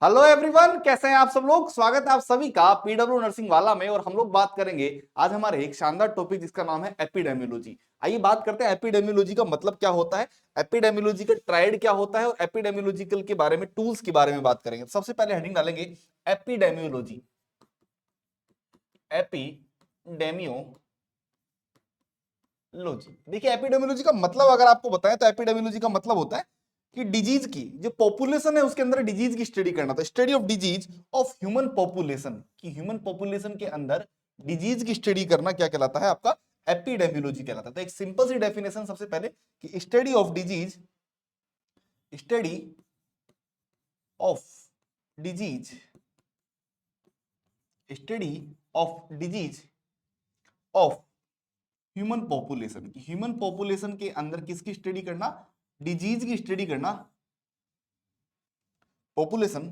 Hello everyone, कैसे हैं आप सब लोग। स्वागत है आप सभी का पीडब्ल्यू नर्सिंग वाला में। और हम लोग बात करेंगे आज हमारे एक शानदार टॉपिक जिसका नाम है एपिडेमियोलॉजी। आइए बात करते हैं एपिडेमियोलॉजी का मतलब क्या होता है, एपिडेमियोलॉजिकल ट्रायड क्या होता है और एपिडेमियोलॉजिकल के बारे में टूल्स के बारे में बात करेंगे। सबसे पहले हेडिंग डालेंगे एपिडेमियोलॉजी। एपिडेमियोलॉजी, देखिए एपिडेमियोलॉजी का मतलब अगर आपको बताएं तो एपिडेमियोलॉजी का मतलब होता है कि डिजीज की जो पॉपुलेशन है उसके अंदर डिजीज की स्टडी करना। तो study of disease of human population, कि ह्यूमन पॉपुलेशन के अंदर डिजीज की स्टडी करना क्या कहलाता है, आपका एपिडेमियोलॉजी कहलाता है। तो एक सिंपल सी डेफिनेशन सबसे पहले कि study of disease, study of disease, study of disease of human population, की ह्यूमन पॉपुलेशन के अंदर किसकी स्टडी करना, डिजीज की स्टडी करना। पॉपुलेशन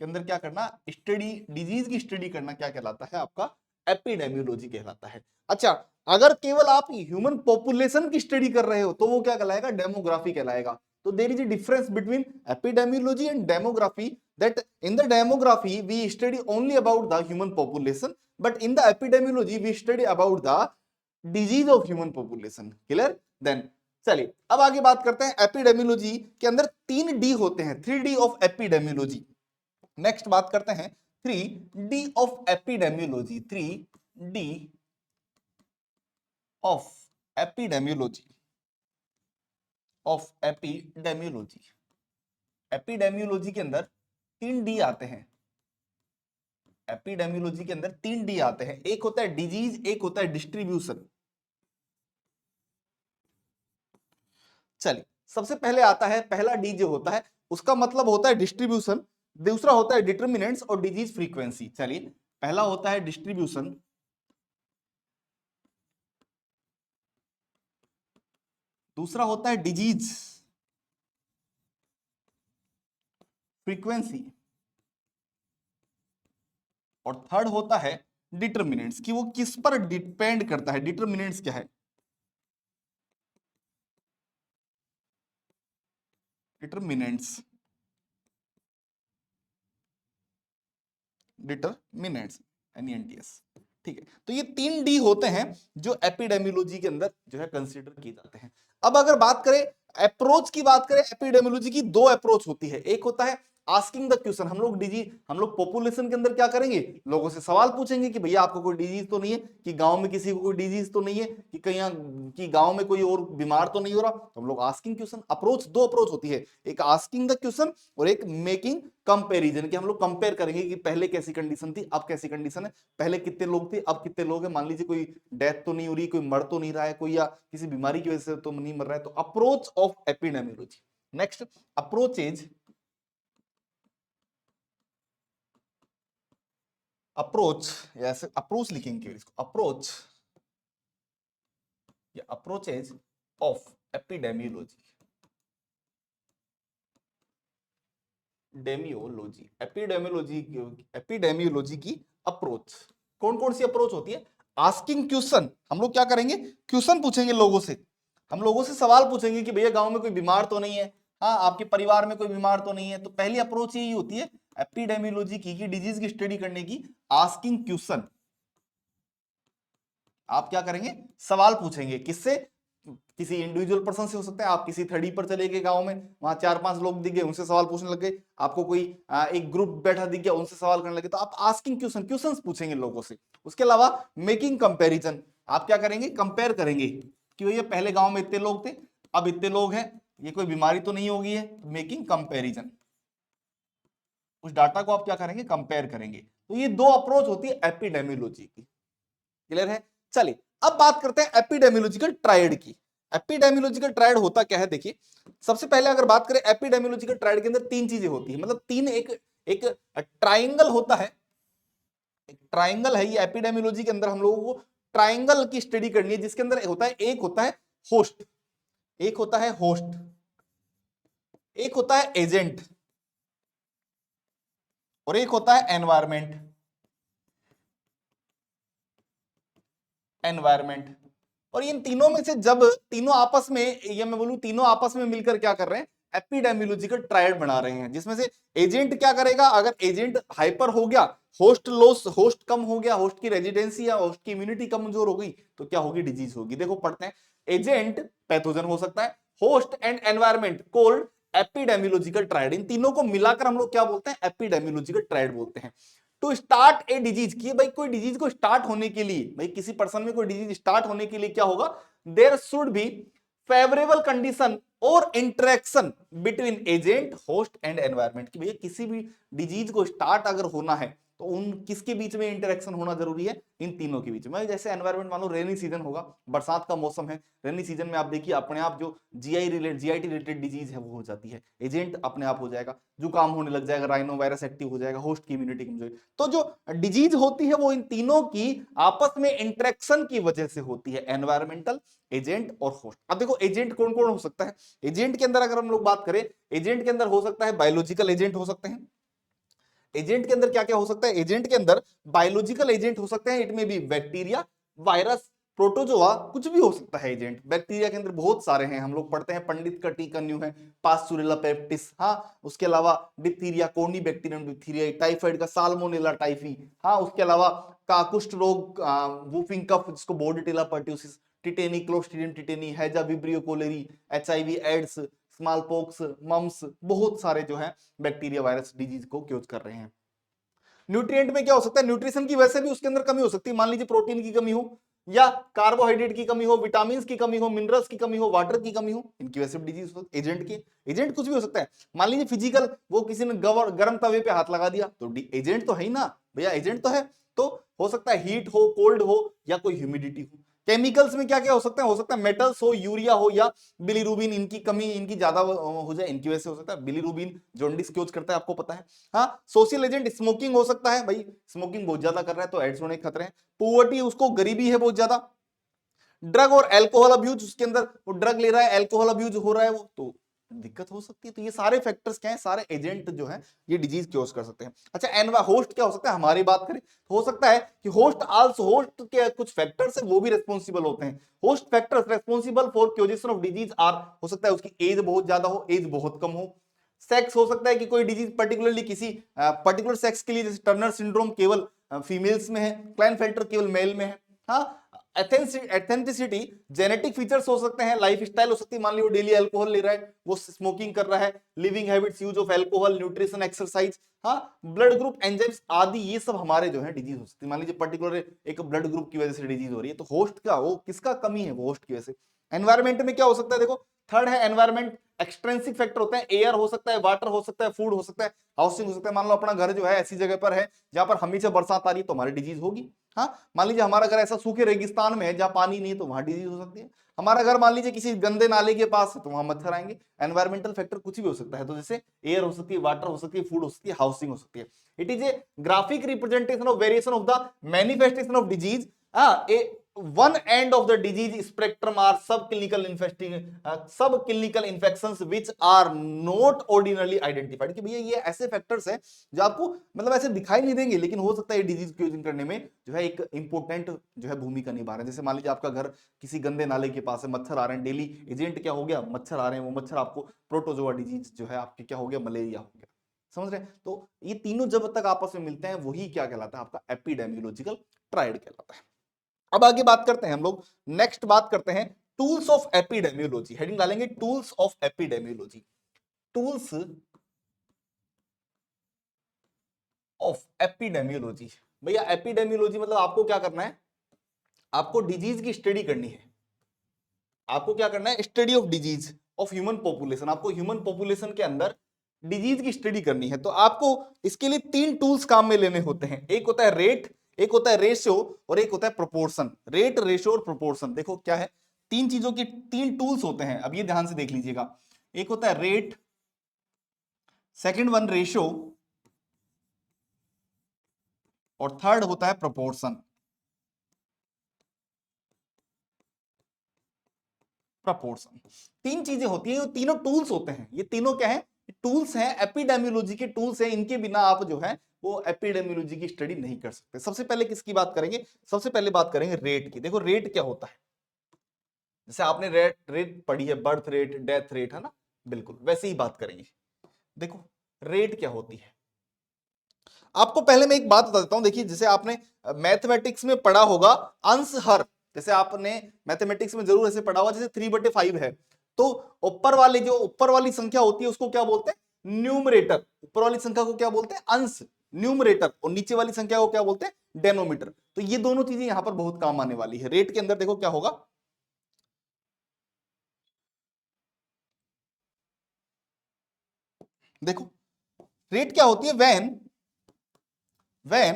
के अंदर क्या करना, स्टडी, डिजीज की स्टडी करना क्या कहलाता है, आपका एपिडेमियोलॉजी कहलाता है। अच्छा, अगर केवल आप ह्यूमन पॉपुलेशन की स्टडी कर रहे हो तो वो क्या कहलाएगा, डेमोग्राफी कहलाएगा। तो there is a difference between epidemiology and demography, that in the demography we study only about the human population, but in the epidemiology we study about the disease of human population. Clear? Then चलिए अब आगे बात करते हैं। Epidemiology के अंदर 3D होते हैं, 3D ऑफ एपिडेमियोलॉजी। नेक्स्ट बात करते हैं 3D of epidemiology, 3D of epidemiology, of epidemiology. Epidemiology के अंदर 3D आते हैं, एपिडेमियोलॉजी के अंदर 3D आते हैं। एक होता है डिजीज, एक होता है डिस्ट्रीब्यूशन। चलिए सबसे पहले आता है, पहला डी जो होता है उसका मतलब होता है डिस्ट्रीब्यूशन, दूसरा होता है डिटर्मिनेंट्स और डिजीज फ्रीक्वेंसी। चलिए पहला होता है डिस्ट्रीब्यूशन, दूसरा होता है डिजीज फ्रीक्वेंसी और थर्ड होता है डिटर्मिनेंट्स, कि वो किस पर डिपेंड करता है। डिटर्मिनेंट्स क्या है, डिटर्मिनेंट्स, डिटर्मिनेंट्स एनईएनटीएस। ठीक है, तो ये 3D होते हैं जो एपिडेमियोलॉजी के अंदर जो है कंसीडर किए जाते हैं। अब अगर बात करें अप्रोच की, बात करें एपिडेमियोलॉजी की, दो अप्रोच होती है। एक होता है आस्किंग द क्वेश्चन, हम लोग पॉपुलेशन के अंदर क्या करेंगे, लोगों से सवाल पूछेंगे कि भैया आपको कोई डिजीज तो नहीं है, कि गांव में किसी को कोई डिजीज तो नहीं है, कि कहीं कि गांव में कोई और बीमार तो नहीं हो रहा। तो हम लोग आस्किंग क्वेश्चन, अप्रोच, दो अप्रोच होती है, एक आस्किंग द क्वेश्चन और एक मेकिंग कंपेरिजन, कि हम लोग कंपेयर करेंगे कि पहले कैसी कंडीशन थी अब कैसी कंडीशन है, पहले कितने लोग थे अब कितने लोग हैं। मान लीजिए कोई डेथ तो नहीं हो रही, कोई मर तो नहीं रहा है कोई, या किसी बीमारी की वजह से तो नहीं मर रहा है। तो approach of epidemiology. Next approach is, approach, ऐसे अप्रोच लिखेंगे इसको, अप्रोच या approaches of epidemiology, demiology, epidemiology, epidemiology की अप्रोच। कौन कौन सी अप्रोच होती है, आस्किंग क्वेश्चन, हम लोग क्या करेंगे, क्वेश्चन पूछेंगे लोगों से, हम लोगों से सवाल पूछेंगे कि भैया गांव में कोई बीमार तो नहीं है, हाँ आपके परिवार में कोई बीमार तो नहीं है। तो पहली अप्रोच यही होती है एपिडेमियोलॉजी की डिजीज की स्टडी करने की, आस्किंग क्वेश्चन। आप क्या करेंगे, सवाल पूछेंगे, किससे, किसी इंडिविजुअल पर्सन से हो सकता है। आप किसी थर्डी पर चले गए गांव में, वहां 4-5 लोग दिख गए, उनसे सवाल पूछने लग गए। आपको कोई एक ग्रुप बैठा दिख गया, उनसे सवाल करने लगे। तो आप आस्किंग क्वेश्चन, क्वेश्चंस पूछेंगे लोगों से। उसके अलावा मेकिंग कंपैरिजन, आप क्या करेंगे, कंपेयर करेंगे कि भैया पहले गांव में इतने लोग थे अब इतने लोग हैं, ये कोई बीमारी तो नहीं होगी है। मेकिंग कंपैरिजन, उस डाटा को आप क्या करेंगे, कंपेयर करेंगे। तो ये दो अप्रोच होती है एपिडेमियोलॉजी की। क्लियर है? चलिए अब बात करते हैं एपिडेमियोलॉजिकल ट्रायड की। एपिडेमियोलॉजिकल ट्रायड होता क्या है, देखिए सबसे पहले अगर बात करें एपिडेमियोलॉजिकल ट्रायड के अंदर तीन चीजें होती है, मतलब तीन, एक एक ट्राइंगल होता है, एक ट्राइंगल है ये एपिडेमियोलॉजी के अंदर। हम लोगों को ट्राइंगल की स्टडी करनी है जिसके अंदर होता है, एक होता है होस्ट, एक होता है होस्ट, एक होता है एजेंट और एक होता है एनवायरमेंट, एनवायरमेंट। और इन तीनों में से जब तीनों आपस में, ये मैं बोलूं तीनों आपस में मिलकर क्या कर रहे हैं, एपिडेमियोलॉजिकल ट्रायड बना रहे हैं, जिसमें से एजेंट क्या करेगा, अगर एजेंट हाइपर हो गया, होस्ट लॉस, होस्ट कम हो गया, होस्ट की रेजिडेंसी या होस्ट की इम्यूनिटी कमजोर हो गई, तो क्या होगी, डिजीज होगी। देखो पढ़ते हैं, एजेंट पैथोजन हो सकता है, host and environment called epidemiological triad, इन तीनों को मिलाकर हम लोग क्या बोलते हैं, एपिडेमियोलॉजिकल ट्रायड बोलते हैं। टू स्टार्ट ए डिजीज, की भाई कोई डिजीज को स्टार्ट होने के लिए, भाई किसी पर्सन में कोई डिजीज स्टार्ट होने के लिए क्या होगा, there should be favourable condition और interaction between agent, host and environment, कि भैया किसी भी डिजीज को स्टार्ट अगर होना है तो उन किसके बीच में इंटरेक्शन होना जरूरी है, इन तीनों के बीच में। जैसे एनवायरमेंट, मान लो रेनी सीजन होगा, बरसात का मौसम है, रेनी सीजन में आप देखिए अपने आप जो जीआईटी रिलेटेड डिजीज है वो हो जाती है, एजेंट अपने आप हो जाएगा, जुकाम होने लग जाएगा, राइनो वायरस एक्टिव हो जाएगा, होस्ट की इम्यूनिटी कमजोर। तो जो डिजीज होती है वो इन तीनों की आपस में इंटरेक्शन की वजह से होती है, एनवायरमेंटल, एजेंट और होस्ट। अब देखो एजेंट कौन कौन हो सकता है, एजेंट के अंदर अगर हम लोग बात करें, एजेंट के अंदर हो सकता है बायोलॉजिकल एजेंट हो सकते हैं। एजेंट के अंदर क्या क्या हो सकता है, एजेंट के अंदर बायोलॉजिकल एजेंट हो सकते हैं, इट में बी बैक्टीरिया, वायरस, प्रोटोजोआ, कुछ भी हो सकता है एजेंट। बैक्टीरिया के अंदर बहुत सारे हैं, हम लोग पढ़ते हैं पंडित का टीकन्यू है, पास्चुरेला पेप्टिस, हाँ, उसके अलावा डिप्थीरिया, कोर्निबैक्टीरियम डिप्थीरिया, टाइफाइड का साल्मोनेला टाइफी, हाँ, उसके अलावा का कुष्ठ रोग, वूफिंग कफ जिसको bordetella pertussis, tetani, clostridium tetani, हैजा vibrio cholerae, HIV AIDS, small pox, mumps, बहुत सारे जो है बैक्टीरिया वायरस डिजीज को क्योज कर रहे हैं। न्यूट्रिएंट में क्या हो सकता है, न्यूट्रिशन की वजह से भी उसके अंदर कमी हो सकती है, मान लीजिए प्रोटीन की कमी हो, या कार्बोहाइड्रेट की कमी हो, विटामिन की कमी हो, मिनरल्स की कमी हो, वाटर की कमी हो, इनकी वजह से डिजीज हो। एजेंट की, एजेंट कुछ भी हो सकता है, मान लीजिए फिजिकल, वो किसी ने गर्म तवे पे हाथ लगा दिया, तो एजेंट तो है ही ना भैया, एजेंट तो है। तो हो सकता है हीट हो, कोल्ड हो, या कोई ह्यूमिडिटी हो। केमिकल्स में क्या क्या हो सकता है मेटल्स हो, यूरिया हो, या बिलीरुबिन, इनकी कमी, इनकी ज्यादा हो जाए, इनकी वजह से हो सकता है। बिलीरुबिन जॉन्डिस क्योज करता है, आपको पता है। हाँ, सोशल एजेंट स्मोकिंग हो सकता है, भाई स्मोकिंग बहुत ज्यादा कर रहा है तो एड्स होने के खतरे हैं। पुअर्टी, उसको गरीबी है बहुत ज्यादा। ड्रग और एल्कोहल अब्यूज, उसके अंदर वो ड्रग ले रहा है, एल्कोहल अब्यूज हो रहा है वो, तो दिक्कत हो सकती है। तो ये सारे फैक्टर्स क्या है, सारे एजेंट जो है ये डिजीज क्योज कर सकते हैं। अच्छा, एनवा होस्ट क्या हो सकता है, हमारी बात करें हो सकता है कि होस्ट आल्सो, होस्ट के कुछ फैक्टर्स है वो भी रेस्पॉन्सिबल होते हैं। Host factors responsible for causation of disease are, हो सकता है उसकी एज बहुत ज्यादा हो, एज बहुत कम हो। सेक्स, हो सकता है कि कोई डिजीज पर्टिकुलरली किसी पर्टिकुलर सेक्स के लिए, जैसे टर्नर सिंड्रोम केवल फीमेल्स में है, क्लाइनफेल्टर केवल मेल में है। हाँ, एथेंटिसिटी, जेनेटिक फीचर्स हो सकते हैं, लाइफ स्टाइल हो सकती है, मान लीजिए वो डेली अल्कोहल ले रहा है, वो स्मोकिंग कर रहा है, living habits, use of alcohol, nutrition, exercise, हाँ, ब्लड ग्रुप, एंजाइम्स आदि, ये सब हमारे जो है डिजीज हो सकती है। मान लीजिए पर्टिकुलर एक ब्लड ग्रुप की वजह से डिजीज हो रही है, तो होस्ट का, वो किसका कमी है, वो होस्ट की वजह से। एनवायरमेंट में क्या हो सकता है, देखो थर्ड है एनवायरमेंट, एक्सट्रेंसिक फैक्टर होते हैं, एयर हो सकता है, वाटर हो सकता है, फूड हो सकता है, हाउसिंग हो सकता है। मान लो अपना घर जो है ऐसी जगह पर है जहां पर हमेशा बरसात आ रही है, तो हमारी डिजीज होगी। हाँ, मान लीजिए हमारा घर ऐसा सूखे रेगिस्तान में है जहां पानी नहीं है, तो वहां डिजीज हो सकती है। हमारा घर मान लीजिए किसी गंदे नाले के पास है, तो वहां मच्छर आएंगे। एनवायरमेंटल फैक्टर कुछ भी हो सकता है, तो जैसे एयर हो सकती है, वाटर हो सकती है, फूड हो सकती है, हाउसिंग हो सकती है। It is a graphic representation of variation of the manifestation of disease. One end of the disease spectrum are subclinical infections which are not ordinarily identified, कि भैया ये ऐसे फैक्टर्स हैं जो आपको मतलब ऐसे दिखाई नहीं देंगे, लेकिन हो सकता है ये डिजीज क्यूजिंग करने में जो है एक इंपॉर्टेंट जो है भूमिका निभा रहे हैं। जैसे मान लीजिए आपका घर किसी गंदे नाले के पास है, मच्छर आ रहे हैं डेली, एजेंट क्या हो गया, मच्छर आ रहे हैं, वो मच्छर आपको प्रोटोजोआ डिजीज जो है आपके क्या हो गया, मलेरिया हो गया। समझ रहे हैं? तो ये तीनों जब तक आपस में मिलते हैं वही क्या कहलाता है, आपका एपिडेमियोलॉजिकल ट्रायड कहलाता है। अब आगे बात करते हैं हम लोग, नेक्स्ट बात करते हैं टूल्स ऑफ एपिडेमियोलॉजी। हेडिंग डालेंगे tools of epidemiology. Tools of epidemiology, भैया एपिडेमियोलॉजी मतलब आपको क्या करना है, आपको डिजीज की स्टडी करनी है। आपको क्या करना है, study of disease of human population. आपको ह्यूमन पॉपुलेशन के अंदर डिजीज की स्टडी करनी है, तो आपको इसके लिए तीन टूल्स काम में लेने होते हैं। एक होता है रेट, एक होता है रेशियो, और एक होता है प्रोपोर्शन। रेट, रेशियो और प्रोपोर्शन, देखो क्या है, तीन चीजों की तीन टूल्स होते हैं। अब ये ध्यान से देख लीजिएगा, एक होता है रेट, सेकंड वन रेशियो, और थर्ड होता है प्रोपोर्शन। प्रपोर्शन, तीन चीजें होती हैं, तीनों टूल्स होते हैं। ये तीनों क्या है, टूल्स हैं, एपिडेमियोलॉजी के टूल्स हैं। इनके बिना आप जो है वो एपिडेमियोलॉजी की स्टडी नहीं कर सकते। सबसे पहले किसकी बात करेंगे, सबसे पहले बात करेंगे रेट की। देखो रेट क्या होता है, जैसे आपने रेट रेट पढ़ी है, बर्थ रेट, डेथ रेट, है ना, बिल्कुल वैसे ही बात करेंगे। देखो रेट क्या होती है, आपको पहले मैं एक बात बता देता हूं। देखिए जैसे आपने मैथमेटिक्स में पढ़ा होगा अंश हर, जैसे आपने मैथमेटिक्स में जरूर ऐसे पढ़ा होगा, जैसे 3/5 है तो ऊपर वाले जो ऊपर वाली संख्या होती है उसको क्या बोलते हैं, न्यूमरेटर। ऊपर वाली संख्या को क्या बोलते हैं, अंश न्यूमरेटर, और नीचे वाली संख्या को क्या बोलते हैं, डेनोमीटर। तो ये दोनों चीजें यहां पर बहुत काम आने वाली है। रेट के अंदर देखो क्या होगा, देखो रेट क्या होती है, when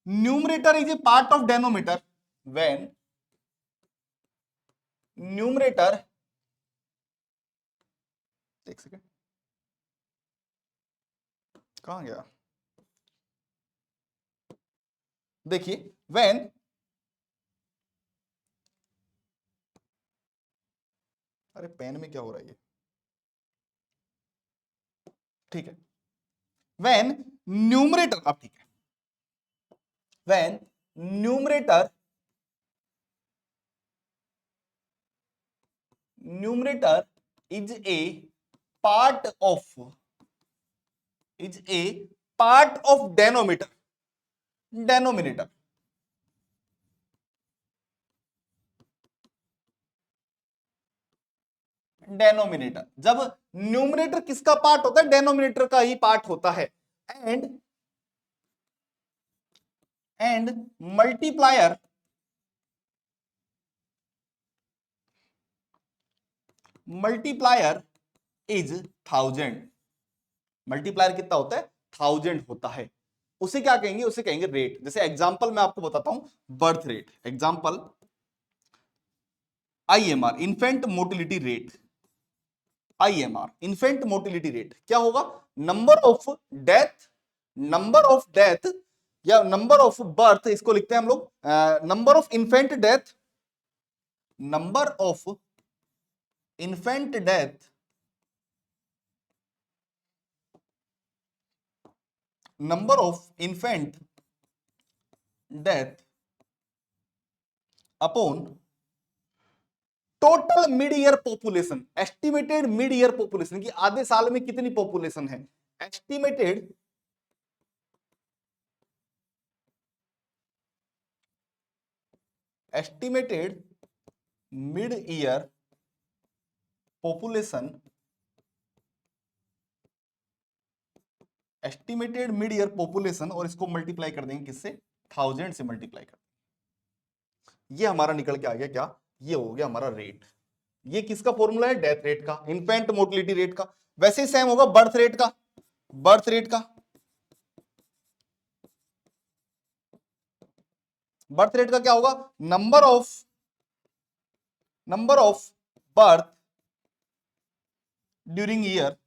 numerator is a part of denominator, when numerator, एक सेकेंड कहां गया, देखिए when, अरे पेन में क्या हो रहा है ये, ठीक है, when numerator, अब ठीक है, when numerator is a part of, is a part of denominator, denominator, denominator, जब न्यूमरेटर किसका पार्ट होता है, डेनोमिनेटर का ही पार्ट होता है। एंड मल्टीप्लायर इज 1000, मल्टीप्लायर कितना होता है, 1000 होता है, उसे क्या कहेंगे, उसे कहेंगे रेट। जैसे एग्जांपल मैं आपको बताता हूं, birth rate, example IMR, infant motility rate, IMR infant motility rate क्या होगा, number of death, number of death या नंबर ऑफ बर्थ, इसको लिखते हैं हम लोग number of infant death, number of infant death, number of infant death upon total mid year population, estimated mid year population की आधे साल में कितनी पॉपुलेशन है, estimated mid year population, estimated mid year population, और इसको मल्टीप्लाई कर देंगे किससे, 1000 से मल्टीप्लाई कर देंगे, ये हमारा निकल के आ गया क्या, ये हो गया हमारा रेट। ये किसका फॉर्मूला है, डेथ रेट का, इन्फेंट मोर्टिलिटी रेट का। वैसे ही सेम होगा बर्थ रेट का, बर्थ रेट का, बर्थ रेट का क्या होगा, number of birth during year,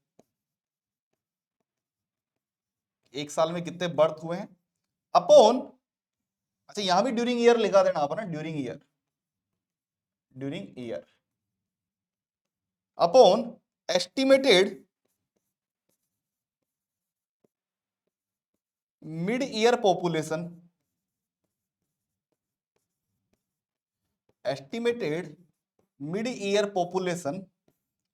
एक साल में कितने बर्थ हुए हैं, अपॉन, अच्छा यहां भी ड्यूरिंग ईयर लिखा देना आप ना, during year upon estimated mid year population, estimated mid year population,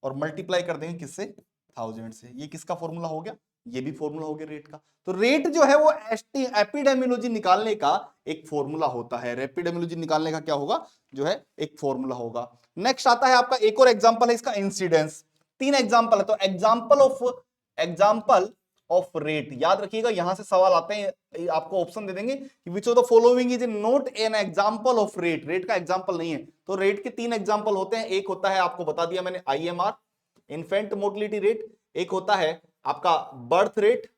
और मल्टीप्लाई कर देंगे किससे, 1000 से। ये किसका फॉर्मूला हो गया, ये भी फॉर्मूला हो गया रेट का। तो रेट जो है वो एपिडेमियोलॉजी निकालने का एक फॉर्मूला होता है, एपिडेमियोलॉजी निकालने का क्या होगा, जो है एक फॉर्मूला होगा। नेक्स्ट आता है आपका एक और एग्जांपल है इसका, इंसिडेंस। 3 एग्जांपल है, तो एग्जांपल ऑफ रेट याद रखिएगा, यहां से सवाल आते हैं, आपको ऑप्शन दे देंगे कि which of the following is not an example of rate, rate का एग्जांपल नहीं है। तो रेट के 3 एग्जांपल होते हैं, एक होता है आपको बता दिया मैंने IMR, इन्फेंट मोर्टिलिटी रेट, एक होता है आपका बर्थ रेट,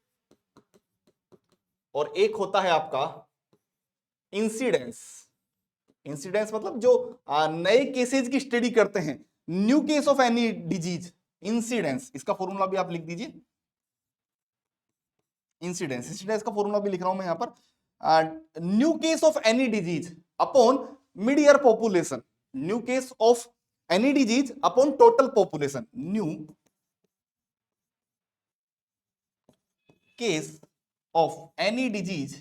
और एक होता है आपका इंसिडेंस। इंसिडेंस मतलब जो नए केसेस की स्टडी करते हैं, new case of any disease, incidence, इसका फॉर्मूला भी आप लिख दीजिए, इंसिडेंस का फॉर्मूला भी लिख रहा हूं मैं यहां पर, new case of any disease upon mid year population, new case of any disease upon total population, new case of any disease.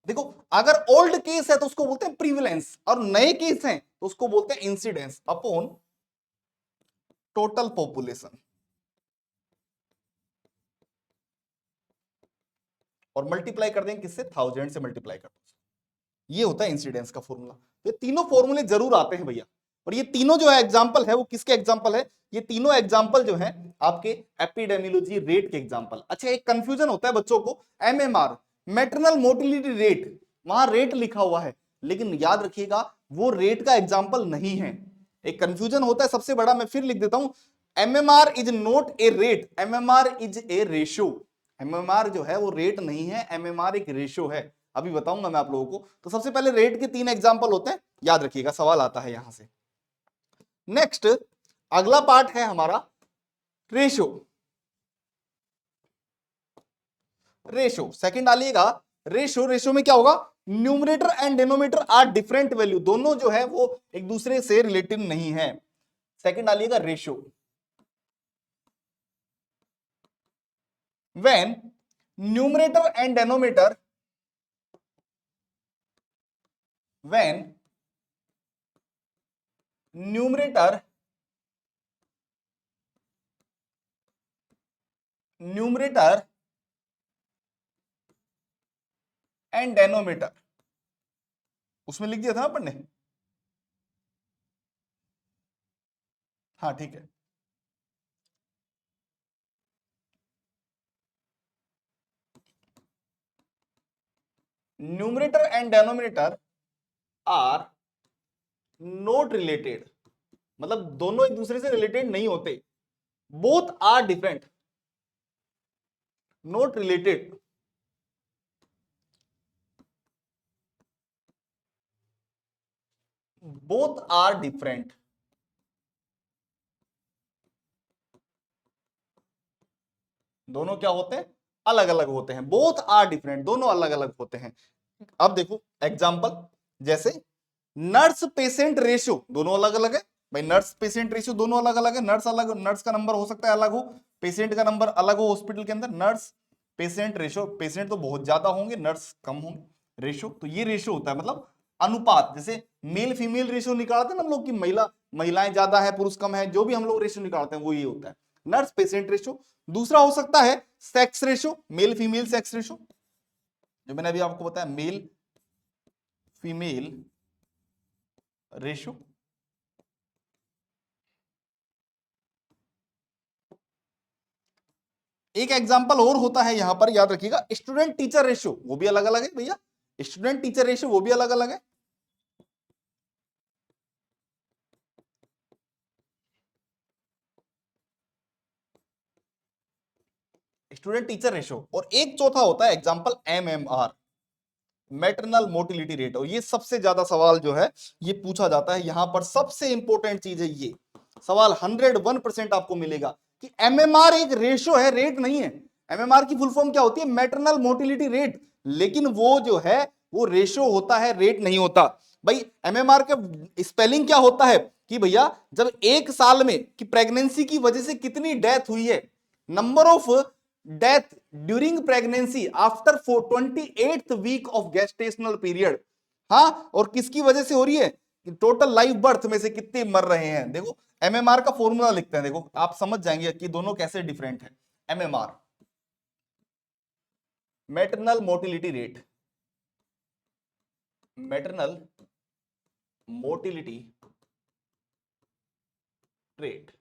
देखो अगर ओल्ड केस है तो उसको बोलते हैं प्रीवलेंस, और नए केस हैं तो उसको बोलते हैं इंसिडेंस अपॉन टोटल पॉपुलेशन और मल्टीप्लाई कर देंगे किससे, 1000 से मल्टीप्लाई कर दो। ये होता है इंसिडेंस का फॉर्मूला। तो ये तीनों फॉर्मूले जरूर आते हैं भैया। और ये तीनों जो है एग्जांपल है वो किसके एग्जांपल है, ये तीनों एग्जांपल जो है आपके एपिडेमियोलॉजी रेट के एग्जांपल। अच्छा, एक कंफ्यूजन होता है बच्चों को, एमएमआर मैटरनल मोर्टेलिटी रेट, वहां रेट लिखा हुआ है, लेकिन याद रखिएगा वो रेट का एग्जांपल नहीं है। एक कंफ्यूजन होता है सबसे बड़ा, मैं फिर लिख देता हूं, MMR is not a rate, MMR is a ratio. MMR जो है वो रेट नहीं है, एमएमआर एक रेशियो है। अभी बताऊंगा मैं आप लोगों को। तो सबसे पहले रेट के 3 एग्जांपल होते हैं, याद रखिएगा, सवाल आता है यहां से। नेक्स्ट अगला पार्ट है हमारा रेशियो। रेशियो सेकंड डालिएगा। रेशियो में क्या होगा, numerator and denominator are different value, दोनों जो है वो एक दूसरे से रिलेटेड नहीं है। सेकंड डालिएगा ratio. When numerator and denominator, when numerator and denominator, उसमें लिख दिया था ना अपन ने, हाँ ठीक है। Numerator and denominator are not related, मतलब दोनों एक दूसरे से रिलेटेड नहीं होते। Both are different, not related, both are different, दोनों क्या होते हैं, अलग अलग होते हैं। बोथ आर डिफरेंट, दोनों अलग अलग होते हैं। अब देखो एग्जांपल, जैसे नर्स पेशेंट रेशियो दोनों अलग अलग है भाई, नर्स पेशेंट रेशियो दोनों अलग अलग है। नर्स अलग, नर्स का नंबर हो सकता है अलग हो, पेशेंट का नंबर अलग हो हॉस्पिटल के अंदर। नर्स पेशेंट रेशियो, पेशेंट तो बहुत ज्यादा होंगे, नर्स कम होंगे। रेशियो, तो ये रेशियो होता है मतलब अनुपात। जैसे मेल फीमेल रेशियो निकालते हैं ना हम लोग की, महिलाएं ज्यादा है पुरुष कम है, जो भी हम लोग रेशियो निकालते हैं वो ये होता है, नर्स पेशेंट रेशियो। दूसरा हो सकता है sex ratio, male female sex ratio, जो मैंने अभी आपको बताया, मेल फीमेल रेशियो। एक एग्जांपल और होता है यहां पर, याद रखिएगा, स्टूडेंट टीचर रेशियो, वो भी अलग अलग है भैया। स्टूडेंट टीचर रेशियो वो भी अलग अलग है। Student teacher ratio. और एक चौथा होता है example MMR, maternal mortality rate. और ये सबसे ज्यादा सवाल जो है ये पूछा जाता है यहां पर, सबसे इंपॉर्टेंट चीज है ये सवाल 101% आपको मिलेगा कि एमएमआर एक रेशियो है, रेट नहीं है। एमएमआर की फुल फॉर्म क्या होती है, मैटरनल मोर्टिलिटी रेट, लेकिन वो जो है वो रेशियो होता है, रेट नहीं होता। भाई एमएमआर का स्पेलिंग क्या होता है कि भैया जब एक साल में कि प्रेगनेंसी की वजह से कितनी डेथ हुई है, number of death during pregnancy after 28th week of gestational period. हाँ, और किसकी वजह से हो रही है, टोटल लाइव बर्थ में से कितने मर रहे हैं। देखो एमएमआर का फॉर्मूला लिखते हैं, देखो आप समझ जाएंगे कि दोनों कैसे डिफरेंट है। MMR maternal mortality rate, maternal mortality rate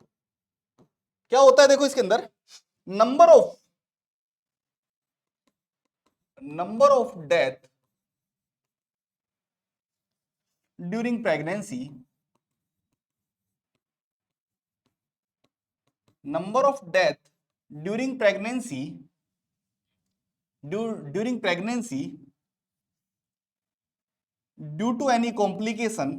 क्या होता है, देखो इसके अंदर number of death during pregnancy, number of death during pregnancy due to any complication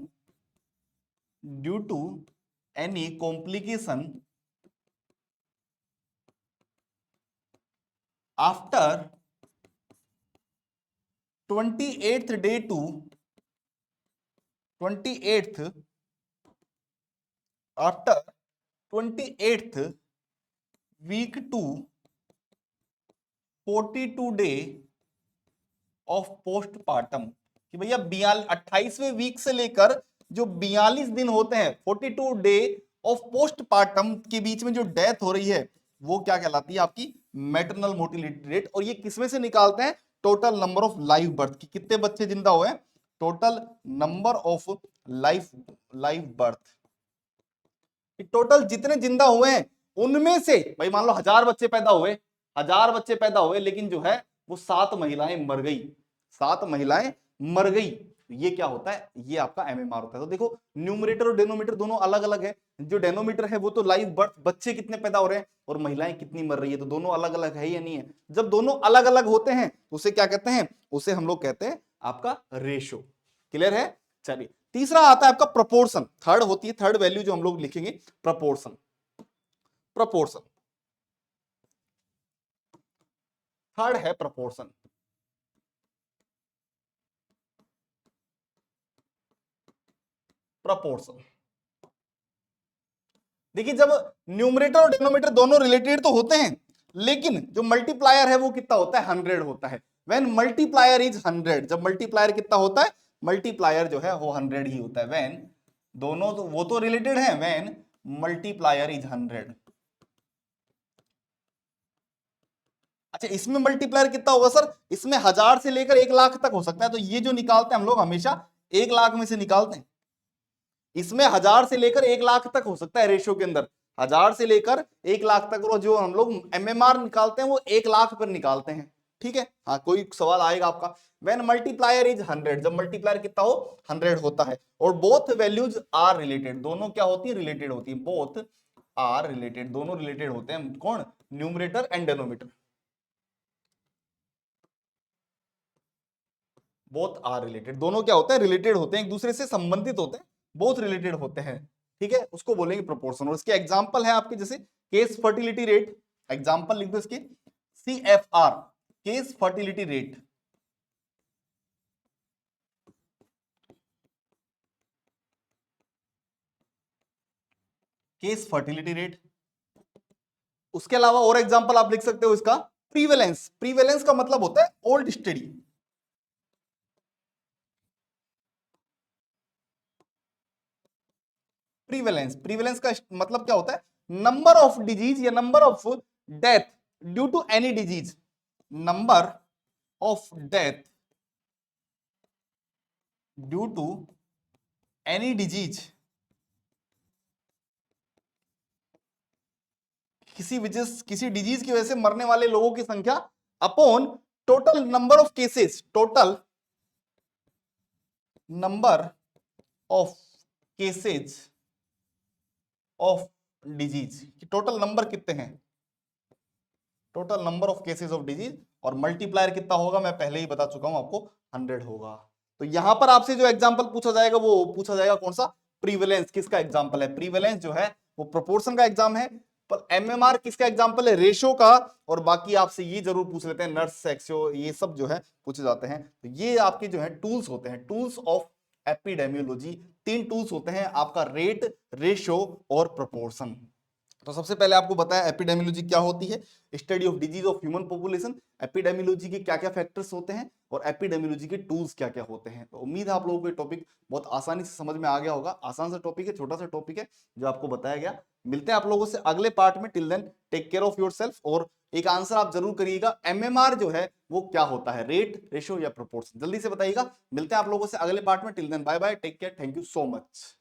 after 28th day to 28th after 28th week to 42 day of postpartum, कि भैया 28वें week से लेकर जो 42 दिन होते हैं, 42 डे ऑफ पोस्टपार्टम के बीच में जो डेथ हो रही है वो क्या कहलाती है? आपकी मैटरनल मोर्टेलिटी रेट। और ये किसमें से निकालते हैं? Total number of live birth की, कितने बच्चे जिंदा हुए हैं, total number of live birth, total जितने जिंदा हुए हैं उनमें से, भाई मान लो 1000 बच्चे पैदा हुए, 1000 बच्चे पैदा हुए, लेकिन जो है वो 7 महिलाएं मर गई, 7 महिलाएं मर गई, ये क्या होता है? ये आपका एमएमआर होता है। तो देखो न्यूमरेटर और डेनोमीटर दोनों अलग अलग है। जो डेनोमीटर है वो तो लाइव बर्थ, बच्चे कितने पैदा हो रहे हैं और महिलाएं कितनी मर रही है, तो दोनों अलग अलग है या नहीं है? जब दोनों अलग अलग होते हैं तो उसे क्या कहते हैं? उसे हम लोग कहते हैं आपका रेशो। क्लियर है? चलिए तीसरा आता है आपका प्रोपोर्शन। थर्ड होती है, थर्ड वैल्यू जो हम लोग लिखेंगे प्रोपोर्शन। प्रोपोर्शन थर्ड है प्रोपोर्शन। प्रोपोर्शन देखिए, जब न्यूमरेटर और डिनोमिनेटर दोनों रिलेटेड तो होते हैं, लेकिन जो मल्टीप्लायर है वो कितना होता है? 100 होता है। व्हेन मल्टीप्लायर इज 100, जब मल्टीप्लायर कितना होता है? मल्टीप्लायर जो है वो 100 ही होता है। व्हेन दोनों तो वो तो रिलेटेड है, व्हेन मल्टीप्लायर इज 100। अच्छा, इसमें मल्टीप्लायर कितना होगा सर? इसमें 1000 से लेकर 1 लाख तक हो सकता है, तो ये जो निकालते हैं हम लोग हमेशा 1 लाख में से निकालते हैं। इसमें 1000 से लेकर 1 लाख तक हो सकता है रेशियो के अंदर, 1000 से लेकर 1 लाख तक, और जो हम लोग एमएमआर निकालते हैं वो 1 लाख पर निकालते हैं। ठीक है? हाँ, कोई सवाल आएगा आपका। व्हेन मल्टीप्लायर इज 100, जब मल्टीप्लायर कितना हो? 100 होता है। और बोथ वैल्यूज आर रिलेटेड, दोनों क्या होती है? रिलेटेड होती है। बोथ आर रिलेटेड, दोनों रिलेटेड होते हैं। कौन? Numerator and denominator, both are related, दोनों क्या होते हैं? रिलेटेड होते हैं, एक दूसरे से संबंधित होते हैं, बोथ रिलेटेड होते हैं। ठीक है? उसको बोलेंगे प्रोपोर्शन। और इसके एग्जांपल है आपके, जैसे केस फर्टिलिटी रेट, एग्जांपल लिख दो इसके, CFR, case fertility rate. Case fertility rate. उसके अलावा और एग्जांपल आप लिख सकते हो इसका, प्रीवेलेंस। प्रीवेलेंस का मतलब होता है ओल्ड स्टडी। प्रीवेलेंस, प्रीवेलेंस का मतलब क्या होता है? नंबर ऑफ डिजीज या number of death due to any disease, number of death due to any disease, किसी वजह, किसी डिजीज की वजह से मरने वाले लोगों की संख्या upon total number of cases, total number of cases of disease, total number कितने हैं? Total number of cases of disease, और मल्टीप्लायर कितना होगा? मैं पहले ही बता चुका हूं आपको, 100 होगा। तो यहां पर आपसे जो एग्जांपल पूछा जाएगा वो पूछा जाएगा कौन सा? प्रीवेलेंस। किसका एग्जांपल है? प्रीवेलेंस जो है वो प्रोपोर्शन का एग्जाम है, पर एमएमआर किसका एग्जांपल है? रेशो का। और बाकी आपसे ये जरूर पूछ लेते हैं, नर्स सेक्सो, ये सब जो है पूछे जाते हैं। तो ये आपके जो है टूल्स होते हैं, टूल्स ऑफ एपिडेमियोलॉजी। 3 टूल्स होते हैं आपका, रेट, रेशो और प्रोपोर्शन। तो सबसे पहले आपको बताया एपिडेमियोलॉजी क्या होती है, study of disease of human population. Epidemiology के क्या क्या फैक्टर्स होते हैं और एपिडेमियोलॉजी के टूल्स क्या क्या होते हैं। तो उम्मीद है आप लोगों को ये टॉपिक बहुत आसानी से समझ में आ गया होगा। आसान सा टॉपिक है, छोटा सा टॉपिक है जो आपको बताया गया। मिलते हैं आप लोगों से अगले पार्ट में। Till then take care of yourself. और एक आंसर आप जरूर करिएगा, एमएमआर जो है वो क्या होता है? रेट, रेशो या प्रोपोर्शन? जल्दी से बताइएगा। मिलते हैं आप लोगों से अगले पार्ट में। Till then bye bye, take care, thank you so much.